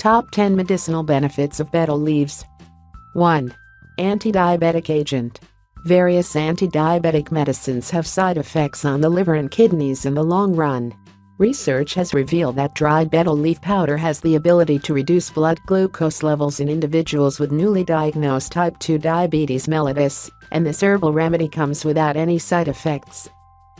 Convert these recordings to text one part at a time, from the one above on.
Top 10 medicinal benefits of betel leaves. 1. Anti-diabetic agent. Various anti-diabetic medicines have side effects on the liver and kidneys in the long run. Research has revealed that dried betel leaf powder has the ability to reduce blood glucose levels in individuals with newly diagnosed type 2 diabetes mellitus, and this herbal remedy comes without any side effects.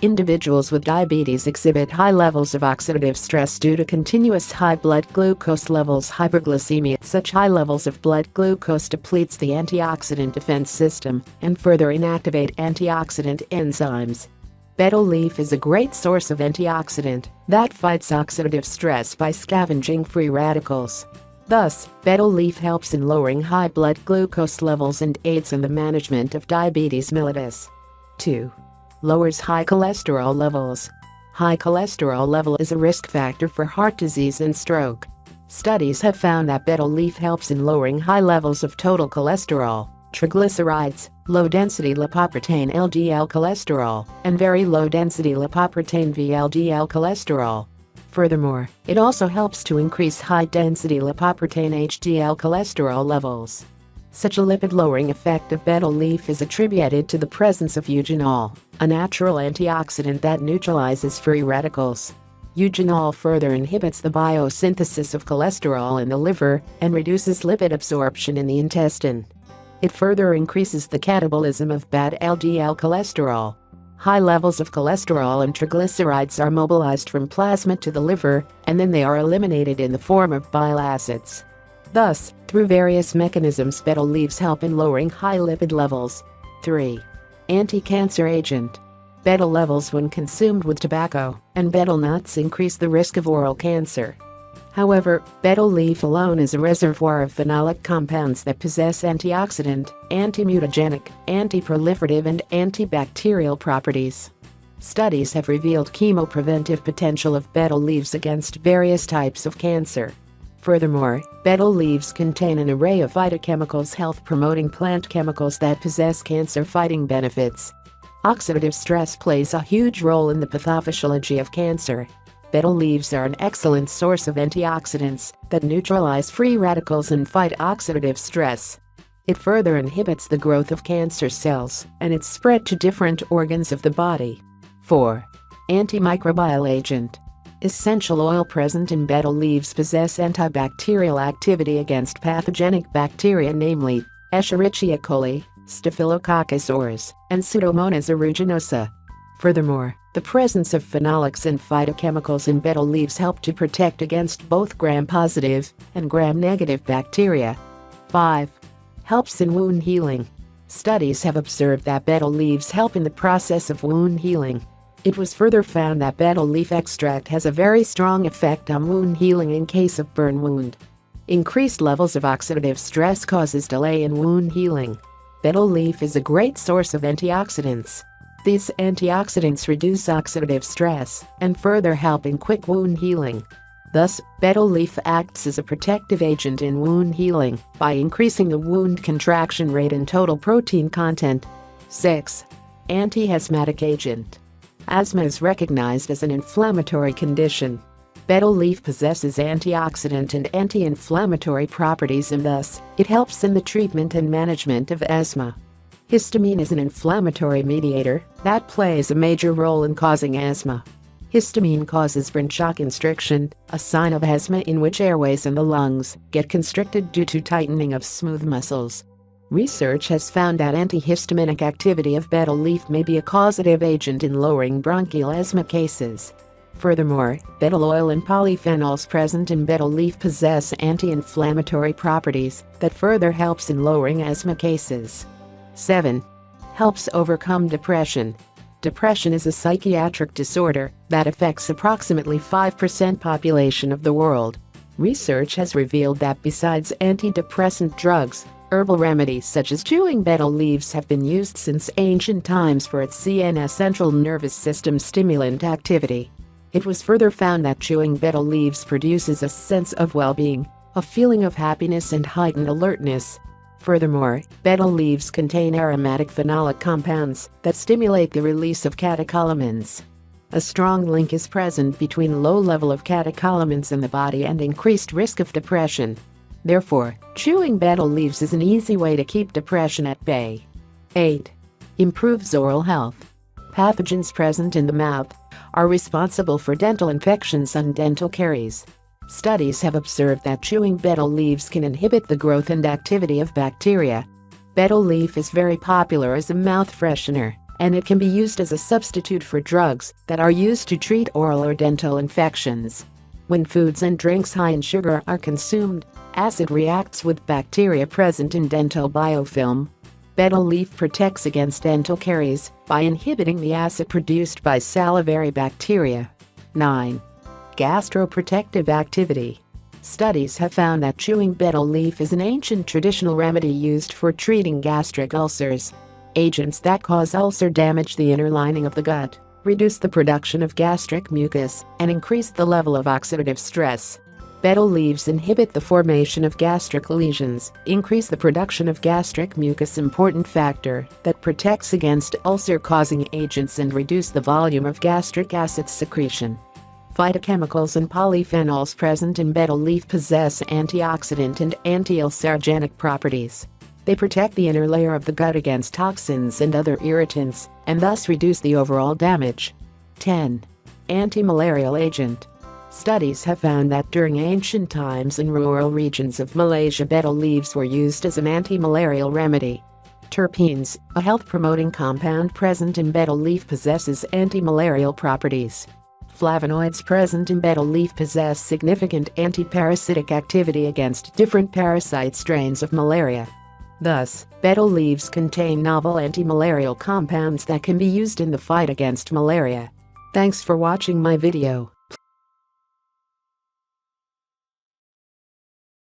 Individuals with diabetes exhibit high levels of oxidative stress due to continuous high blood glucose levels. Hyperglycemia. Such high levels of blood glucose depletes the antioxidant defense system and further inactivate antioxidant enzymes. Betel leaf is a great source of antioxidant that fights oxidative stress by scavenging free radicals. Thus, betel leaf helps in lowering high blood glucose levels and aids in the management of diabetes mellitus. 2. Lowers high cholesterol levels. High cholesterol level is a risk factor for heart disease and stroke. Studies have found that betel leaf helps in lowering high levels of total cholesterol, triglycerides, low-density lipoprotein LDL cholesterol, and very low-density lipoprotein VLDL cholesterol. Furthermore, it also helps to increase high-density lipoprotein HDL cholesterol levels. Such a lipid-lowering effect of betel leaf is attributed to the presence of eugenol, a natural antioxidant that neutralizes free radicals. Eugenol further inhibits the biosynthesis of cholesterol in the liver and reduces lipid absorption in the intestine. It further increases the catabolism of bad LDL cholesterol. High levels of cholesterol and triglycerides are mobilized from plasma to the liver, and then they are eliminated in the form of bile acids. Thus, through various mechanisms, betel leaves help in lowering high lipid levels. 3. Anti-cancer agent. Betel levels when consumed with tobacco and betel nuts increase the risk of oral cancer. However, betel leaf alone is a reservoir of phenolic compounds that possess antioxidant, anti-mutagenic, anti-proliferative and antibacterial properties. Studies have revealed chemopreventive potential of betel leaves against various types of cancer. Furthermore, betel leaves contain an array of phytochemicals, health-promoting plant chemicals that possess cancer-fighting benefits. Oxidative stress plays a huge role in the pathophysiology of cancer. Betel leaves are an excellent source of antioxidants that neutralize free radicals and fight oxidative stress. It further inhibits the growth of cancer cells and its spread to different organs of the body. 4. Antimicrobial agent. Essential oil present in betel leaves possess antibacterial activity against pathogenic bacteria, namely Escherichia coli, Staphylococcus aureus, and Pseudomonas aeruginosa. Furthermore, the presence of phenolics and phytochemicals in betel leaves help to protect against both gram-positive and gram-negative bacteria. 5. Helps in wound healing. Studies have observed that betel leaves help in the process of wound healing. It was further found that betel leaf extract has a very strong effect on wound healing in case of burn wound. Increased levels of oxidative stress causes delay in wound healing. Betel leaf is a great source of antioxidants. These antioxidants reduce oxidative stress and further help in quick wound healing. Thus, betel leaf acts as a protective agent in wound healing by increasing the wound contraction rate and total protein content. 6. Anti-asthmatic agent. Asthma is recognized as an inflammatory condition. Betel leaf possesses antioxidant and anti-inflammatory properties, and thus, it helps in the treatment and management of asthma. Histamine is an inflammatory mediator that plays a major role in causing asthma. Histamine causes bronchoconstriction, a sign of asthma in which airways and the lungs get constricted due to tightening of smooth muscles. Research has found that antihistaminic activity of betel leaf may be a causative agent in lowering bronchial asthma cases. Furthermore, betel oil and polyphenols present in betel leaf possess anti-inflammatory properties that further helps in lowering asthma cases. 7. Helps overcome depression. Depression is a psychiatric disorder that affects approximately 5% population of the world. Research has revealed that besides antidepressant drugs, herbal remedies such as chewing betel leaves have been used since ancient times for its CNS central nervous system stimulant activity. It was further found that chewing betel leaves produces a sense of well-being, a feeling of happiness and heightened alertness. Furthermore, betel leaves contain aromatic phenolic compounds that stimulate the release of catecholamines. A strong link is present between low level of catecholamines in the body and increased risk of depression. Therefore, chewing betel leaves is an easy way to keep depression at bay. 8. Improves oral health. Pathogens present in the mouth are responsible for dental infections and dental caries. Studies have observed that chewing betel leaves can inhibit the growth and activity of bacteria. Betel leaf is very popular as a mouth freshener, and it can be used as a substitute for drugs that are used to treat oral or dental infections. When foods and drinks high in sugar are consumed, acid reacts with bacteria present in dental biofilm. Betel leaf protects against dental caries by inhibiting the acid produced by salivary bacteria. 9. Gastroprotective activity. Studies have found that chewing betel leaf is an ancient traditional remedy used for treating gastric ulcers. Agents that cause ulcer damage the inner lining of the gut, reduce the production of gastric mucus, and increase the level of oxidative stress. Betel leaves inhibit the formation of gastric lesions, increase the production of gastric mucus, important factor that protects against ulcer-causing agents, and reduce the volume of gastric acid secretion. Phytochemicals and polyphenols present in betel leaf possess antioxidant and anti-ulcerogenic properties. They protect the inner layer of the gut against toxins and other irritants, and thus reduce the overall damage. 10. Anti-malarial agent. Studies have found that during ancient times in rural regions of Malaysia, betel leaves were used as an anti-malarial remedy. Terpenes, a health-promoting compound present in betel leaf, possesses anti-malarial properties. Flavonoids present in betel leaf possess significant anti-parasitic activity against different parasite strains of malaria. Thus, betel leaves contain novel anti-malarial compounds that can be used in the fight against malaria. Thanks for watching my video.